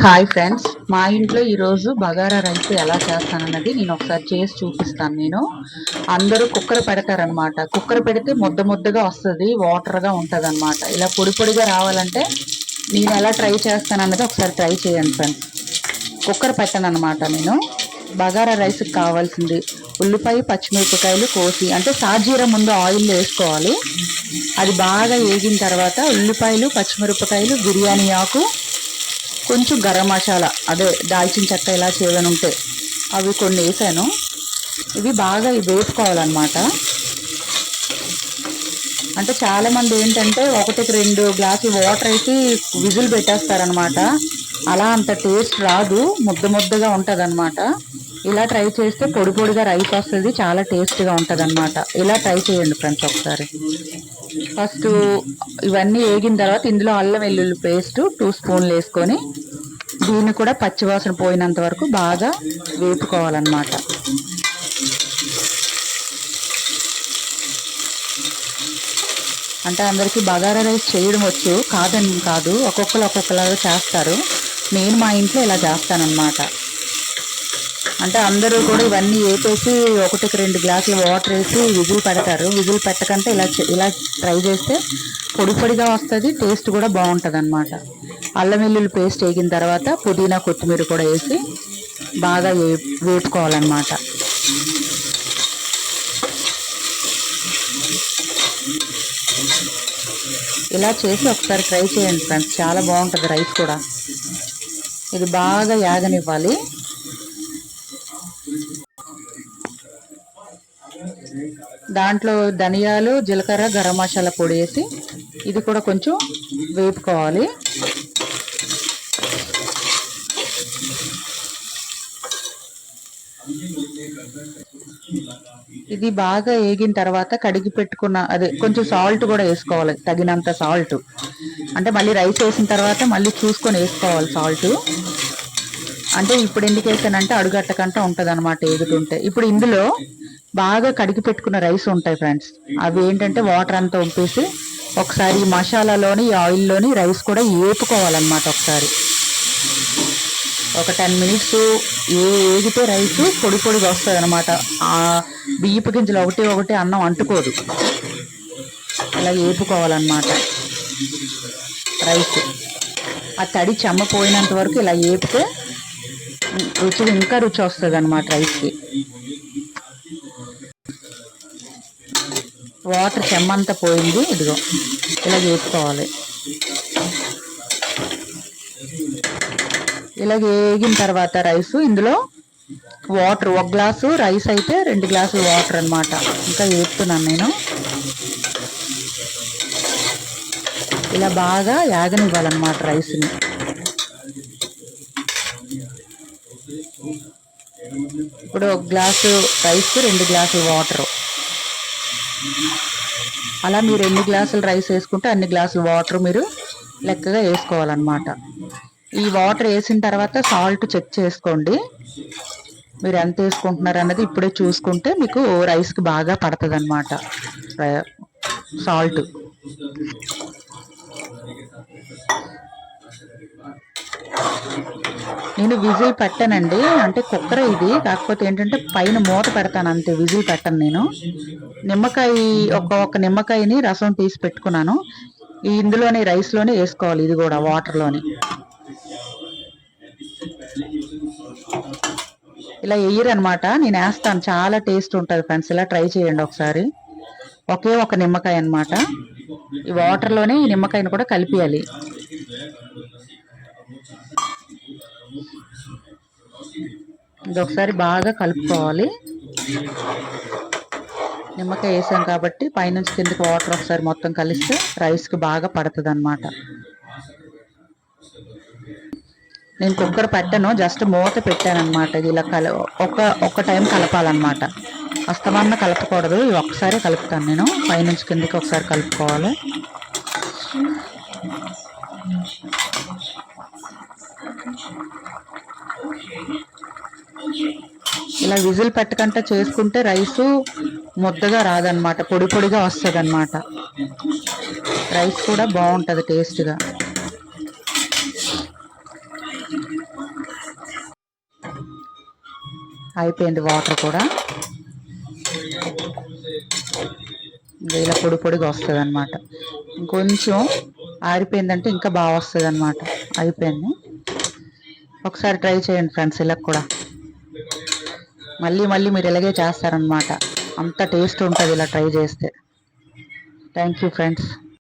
Hi friends, మా ఇంట్లో ఈరోజు బగారా రైస్ ఎలా చేస్తానన్నది నేను ఒకసారి చేసి చూపిస్తాను. అందరూ కుక్కర్ పెడతారనమాట. కుక్కర్ పెడితే ముద్ద ముద్దగా వస్తుంది, వాటర్గా ఉంటుంది అనమాట. ఇలా పొడి పొడిగా రావాలంటే నేను ఎలా ట్రై చేస్తానన్నది ఒకసారి ట్రై చేయండి ఫ్రెండ్స్. కుక్కర్ పెట్టను అనమాట. నేను బగారా రైస్కి కావాల్సింది ఉల్లిపాయ, పచ్చిమిరపకాయలు కోసి, అంటే సాజీర ముందు ఆయిల్ వేసుకోవాలి. అది బాగా వేగిన తర్వాత ఉల్లిపాయలు, పచ్చిమిరపకాయలు, బిర్యానీ ఆకు, కొంచెం గరం మసాలా, అదే దాల్చిన చెక్క, ఇలా చేయని ఉంటే అవి కొన్ని వేసాను. ఇవి బాగా వేపుకోవాలన్నమాట. అంటే చాలామంది ఏంటంటే 1-2 గ్లాసులు వాటర్ వేసి విజిల్ పెట్టేస్తారనమాట. అలా అంత టేస్ట్ రాదు, ముద్ద ముద్దగా ఉంటుంది అనమాట. ఇలా ట్రై చేస్తే పొడి పొడిగా రైస్ వస్తుంది, చాలా టేస్ట్గా ఉంటుంది అనమాట. ఇలా ట్రై చేయండి ఫ్రెండ్స్ ఒకసారి. ఫస్ట్ ఇవన్నీ వేగిన తర్వాత ఇందులో అల్లం వెల్లుల్లి పేస్ట్ 2 స్పూన్లు వేసుకొని దీన్ని కూడా పచ్చివాసన పోయినంత వరకు బాగా వేపుకోవాలన్నమాట. అంటే అందరికీ బగారా రైస్ చేయడం వచ్చు, కాదని కాదు, ఒక్కొక్కలాగా చేస్తారు. నేను మా ఇంట్లో ఇలా చేస్తానన్నమాట. అంటే అందరూ కూడా ఇవన్నీ వేపేసి 1-2 గ్లాసులు వాటర్ వేసి విజిల్ పెడతారు. విజిల్ పెట్టకంటే ఇలా ట్రై చేస్తే పొడి పొడిగా వస్తుంది, టేస్ట్ కూడా బాగుంటుంది అన్నమాట. అల్లం వెల్లుల్లి పేస్ట్ వేగిన తర్వాత పుదీనా, కొత్తిమీర కూడా వేసి బాగా వేపుకోవాలన్నమాట. ఇలా చేసి ఒకసారి ట్రై చేయండి ఫ్రెండ్స్, చాలా బాగుంటుంది రైస్ కూడా. ఇది బాగా యాగనివ్వాలి. దాంట్లో ధనియాలు, జీలకర్ర, గరం మసాలా పొడి వేసి ఇది కూడా కొంచెం వేపుకోవాలి. ఇది బాగా వేగిన తర్వాత కడిగి పెట్టుకున్న అదే కొంచెం సాల్ట్ కూడా వేసుకోవాలి, తగినంత సాల్ట్. అంటే మళ్ళీ రైస్ వేసిన తర్వాత మళ్ళీ చూసుకొని వేసుకోవాలి సాల్ట్. అంటే ఇప్పుడు ఎందుకు వేసానంటే అడుగట్టకంటే ఉంటుంది అనమాట ఎగుతుంటే. ఇప్పుడు ఇందులో బాగా కడిగి పెట్టుకున్న రైస్ ఉంటాయి ఫ్రెండ్స్, అవి ఏంటంటే వాటర్ అంతా వంపేసి ఒకసారి ఈ మసాలాలోని, ఈ ఆయిల్లోని రైస్ కూడా వేపుకోవాలన్నమాట. ఒకసారి ఒక 10 మినిట్స్ వేగితే రైస్ పొడి పొడిగా వస్తుంది అనమాట. ఆ బియ్యపు గింజలు ఒకటి అన్నం అంటుకోదు, అలా వేపుకోవాలన్నమాట రైస్. ఆ తడి చెమ్మపోయినంత వరకు ఇలా వేపితే ఇంకా రుచి వస్తుంది అనమాట రైస్కి. వాటర్ చెమ్మంతా పోయింది, ఇదిగో ఇలా వేసుకోవాలి. ఇలా వేగిన తర్వాత రైస్, ఇందులో వాటర్ 1 గ్లాసు, రైస్ అయితే 2 గ్లాసులు వాటర్ అనమాట. ఇంకా వేపుతున్నాను నేను. ఇలా బాగా యాగనివ్వాలన్నమాట రైస్ని. ఇప్పుడు 1 గ్లాసు రైస్కి 2 గ్లాసులు వాటరు. అలా మీరు ఎన్ని గ్లాసులు రైస్ వేసుకుంటే అన్ని గ్లాసులు వాటర్ మీరు లెక్కగా వేసుకోవాలన్నమాట. ఈ వాటర్ వేసిన తర్వాత సాల్ట్ చెక్ చేసుకోండి, మీరు ఎంత వేసుకుంటున్నారు అన్నది ఇప్పుడే చూసుకుంటే మీకు రైస్కి బాగా పడుతుంది అన్నమాట సాల్ట్. నేను విజిల్ పెట్టానండి, అంటే కుక్కర్ ఇది, కాకపోతే ఏంటంటే పైన మూత పెడతాను అంతే, విజిల్ పెట్టను నేను. నిమ్మకాయ ఒక నిమ్మకాయని రసం తీసి పెట్టుకున్నాను, ఇందులోనే రైస్లోనే వేసుకోవాలి. ఇది కూడా వాటర్లోని ఇలా వేయరనమాట, నేను వేస్తాను. చాలా టేస్ట్ ఉంటుంది ఫ్రెండ్స్, ఇలా ట్రై చేయండి ఒకసారి. ఒక నిమ్మకాయ అనమాట, ఈ వాటర్లోనే ఈ నిమ్మకాయని కూడా కలిపియాలి. ఇది ఒకసారి బాగా కలుపుకోవాలి. నిమ్మకాయ వేసాం కాబట్టి పైనుంచి కిందకి వాటర్ ఒకసారి మొత్తం కలిస్తే రైస్కి బాగా పడుతుంది అన్నమాట. నేను కుక్కర్ పెట్టను, జస్ట్ మూత పెట్టాను అనమాట. ఇది ఇలా ఒక టైం కలపాలన్నమాట, అస్తమానం కలపకూడదు. ఇవి ఒక్కసారి కలుపుతాను నేను, పైనుంచి కిందకి ఒకసారి కలుపుకోవాలి. ఇలా విజిల్ పెట్టకుండా చేసుకుంటే రైసు ముద్దగా రాదనమాట, పొడి పొడిగా వస్తుంది అనమాట. రైస్ కూడా బాగుంటుంది టేస్ట్గా. అయిపోయింది వాటర్ కూడా. ఇలా పొడి పొడిగా వస్తుంది అనమాట. ఇంకొంచెం ఆరిపోయిందంటే ఇంకా బాగా వస్తుంది అనమాట. అయిపోయింది. ఒకసారి ట్రై చేయండి ఫ్రెండ్స్. ఇలా కూడా మళ్ళీ మళ్ళీ మీరు ఇలాగే చేస్తారనమాట. అంత టేస్ట్ ఉంటుంది ఇలా ట్రై చేస్తే. Thank you friends.